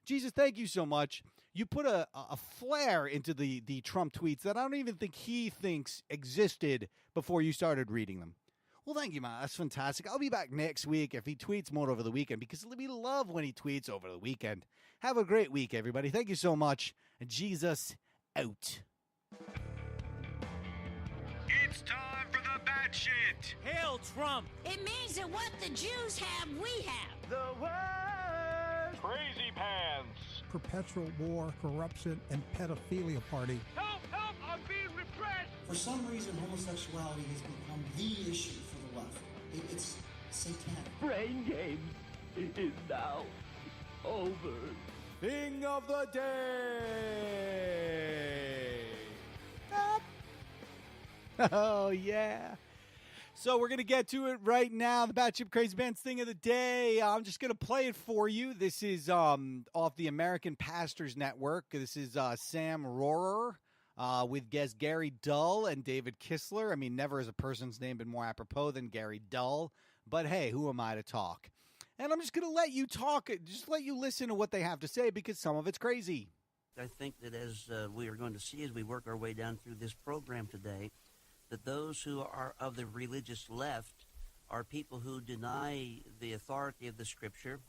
Jesus, thank you so much. You put a flair into the Trump tweets that I don't even think he thinks existed before you started reading them. Well, thank you, man. That's fantastic. I'll be back next week if he tweets more over the weekend because we love when he tweets over the weekend. Have a great week, everybody. Thank you so much. Jesus out. It's time for the Batshit. Hail Trump. It means that what the Jews have, we have. The worst. Crazy pants. Perpetual war, corruption, and pedophilia party. Help, help, I'm being repressed. For some reason, homosexuality has become the issue for the left. It's satanic. Brain game is now over. Thing of the day. Oh, yeah. So we're going to get to it right now. The Batshit Crazy Pants thing of the day. I'm just going to play it for you. This is off the American Pastors Network. This is Sam Rohrer with guest Gary Dull and David Kistler. I mean, never has a person's name been more apropos than Gary Dull. But hey, who am I to talk? And I'm just going to let you talk, just let you listen to what they have to say because some of it's crazy. I think that as we are going to see as we work our way down through this program today, that those who are of the religious left are people who deny the authority of the Scripture.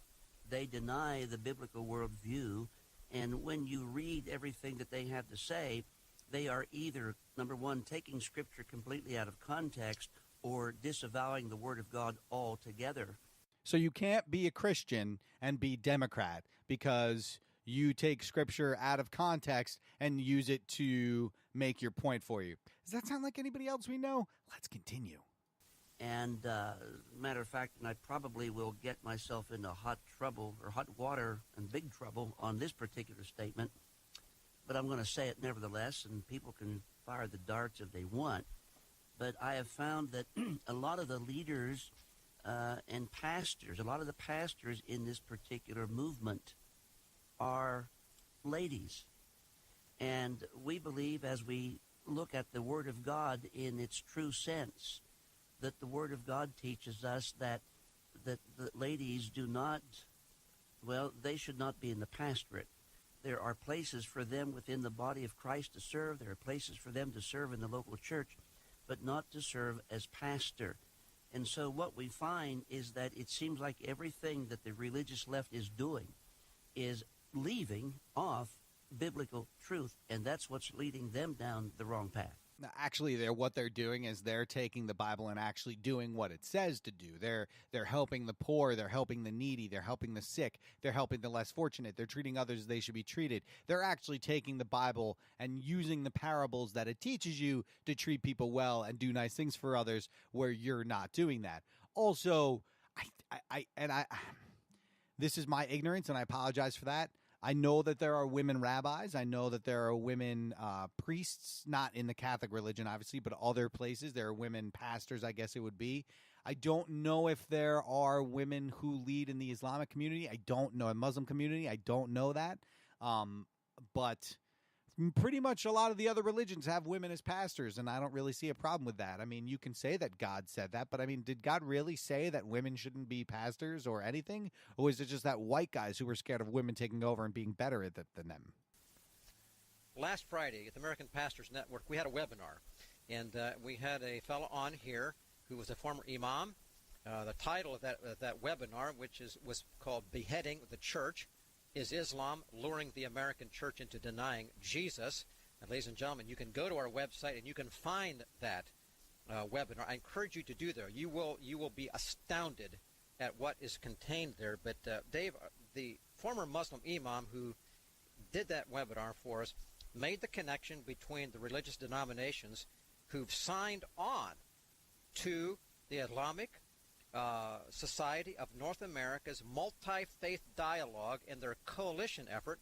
They deny the biblical worldview. And when you read everything that they have to say, they are either, number one, taking Scripture completely out of context or disavowing the Word of God altogether. So you can't be a Christian and be Democrat because you take Scripture out of context and use it to make your point for you. Does that sound like anybody else we know? Let's continue. And matter of fact, and I probably will get myself into hot trouble or hot water and big trouble on this particular statement, but I'm going to say it nevertheless, and people can fire the darts if they want. But I have found that a lot of the leaders and pastors, a lot of the pastors in this particular movement are ladies. And we believe as we look at the Word of God in its true sense, that the Word of God teaches us that the ladies do not, well, they should not be in the pastorate. There are places for them within the body of Christ to serve. There are places for them to serve in the local church, but not to serve as pastor. And so what we find is that it seems like everything that the religious left is doing is leaving off biblical truth, and that's what's leading them down the wrong path. Actually, what they're doing is they're taking the Bible and actually doing what it says to do. They're helping the poor, they're helping the needy, they're helping the sick, they're helping the less fortunate, they're treating others as they should be treated. They're actually taking the Bible and using the parables that it teaches you to treat people well and do nice things for others where you're not doing that. Also, this is my ignorance, and I apologize for that. I know that there are women rabbis. I know that there are women priests, not in the Catholic religion, obviously, but other places. There are women pastors, I guess it would be. I don't know if there are women who lead in the Islamic community. I don't know. A Muslim community, I don't know that. But pretty much a lot of the other religions have women as pastors, and I don't really see a problem with that. I mean, you can say that God said that, but I mean, did God really say that women shouldn't be pastors or anything? Or is it just that white guys who were scared of women taking over and being better at it than them? Last Friday at the American Pastors Network, we had a webinar, and we had a fellow on here who was a former imam. The title of that webinar, which was called Beheading the Church, Is Islam Luring the American Church into Denying Jesus? And ladies and gentlemen, you can go to our website and you can find that webinar. I encourage you to do that. You will be astounded at what is contained there. But Dave, the former Muslim imam who did that webinar for us, made the connection between the religious denominations who've signed on to the Islamic Society of North America's multi-faith dialogue and their coalition effort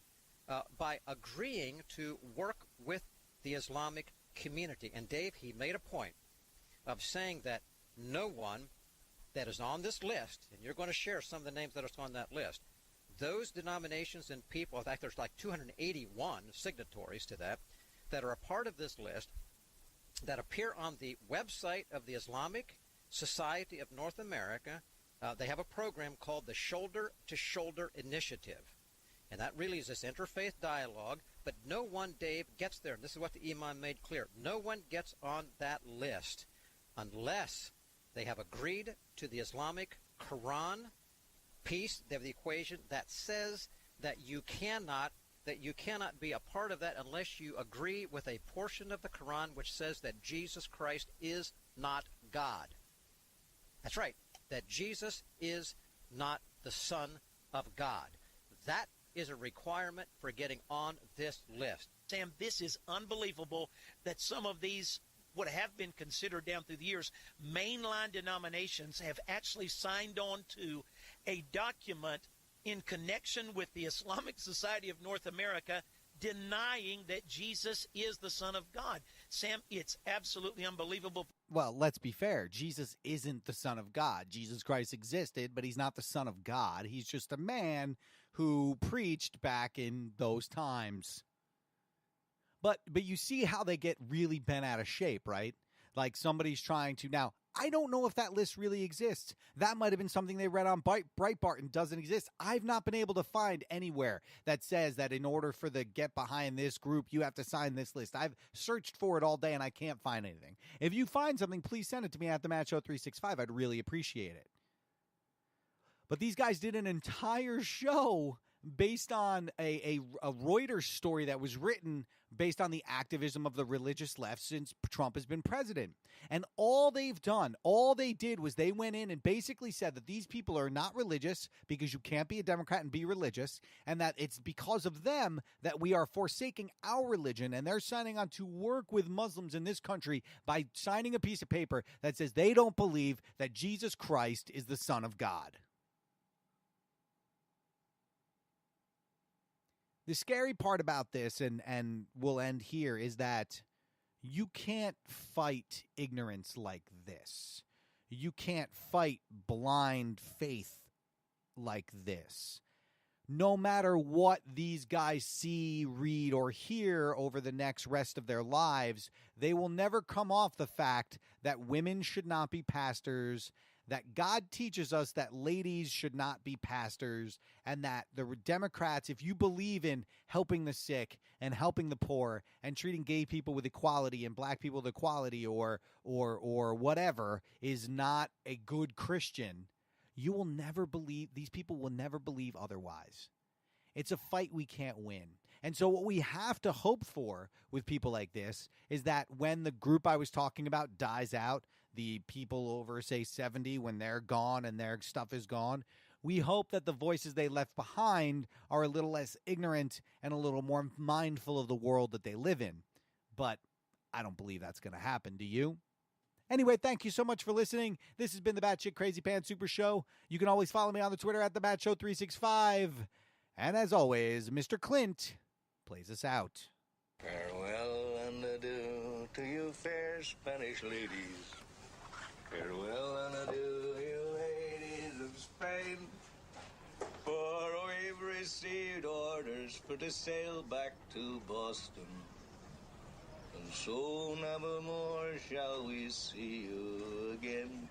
by agreeing to work with the Islamic community. And Dave, he made a point of saying that no one that is on this list, and you're going to share some of the names that are on that list, those denominations and people, in fact, there's like 281 signatories to that are a part of this list that appear on the website of the Islamic Society of North America. They have a program called the Shoulder to Shoulder Initiative. And that really is this interfaith dialogue, but no one, Dave, gets there. And this is what the imam made clear. No one gets on that list unless they have agreed to the Islamic Quran piece. They have the equation that says that you cannot be a part of that unless you agree with a portion of the Quran which says that Jesus Christ is not God. That's right, that Jesus is not the Son of God. That is a requirement for getting on this list. Sam, this is unbelievable that some of these, what have been considered down through the years, mainline denominations have actually signed on to a document in connection with the Islamic Society of North America denying that Jesus is the Son of God. Sam, it's absolutely unbelievable. Well, let's be fair. Jesus isn't the Son of God. Jesus Christ existed, but he's not the Son of God. He's just a man who preached back in those times. But you see how they get really bent out of shape, right? Like somebody's trying to now. I don't know if that list really exists. That might have been something they read on Breitbart and doesn't exist. I've not been able to find anywhere that says that in order for the get behind this group, you have to sign this list. I've searched for it all day and I can't find anything. If you find something, please send it to me at the Matt Show 365. I'd really appreciate it. But these guys did an entire show based on a Reuters story that was written based on the activism of the religious left since Trump has been president. And all they did was they went in and basically said that these people are not religious because you can't be a Democrat and be religious, and that it's because of them that we are forsaking our religion, and they're signing on to work with Muslims in this country by signing a piece of paper that says they don't believe that Jesus Christ is the Son of God. The scary part about this, and we'll end here, is that you can't fight ignorance like this. You can't fight blind faith like this. No matter what these guys see, read, or hear over the next rest of their lives, they will never come off the fact that women should not be pastors, that God teaches us that ladies should not be pastors, and that the Democrats, if you believe in helping the sick and helping the poor and treating gay people with equality and black people with equality or whatever, is not a good Christian, you will never believe, these people will never believe otherwise. It's a fight we can't win. And so what we have to hope for with people like this is that when the group I was talking about dies out, the people over, say, 70, when they're gone and their stuff is gone, we hope that the voices they left behind are a little less ignorant and a little more mindful of the world that they live in. But I don't believe that's going to happen. Do you? Anyway, thank you so much for listening. This has been the Batshit Crazy Pants Super Show. You can always follow me on the Twitter at the Bat Show 365. And as always, Mr. Clint plays us out. Farewell and adieu to you fair Spanish ladies. Farewell and adieu, you ladies of Spain. For we've received orders for to sail back to Boston. And so never more shall we see you again.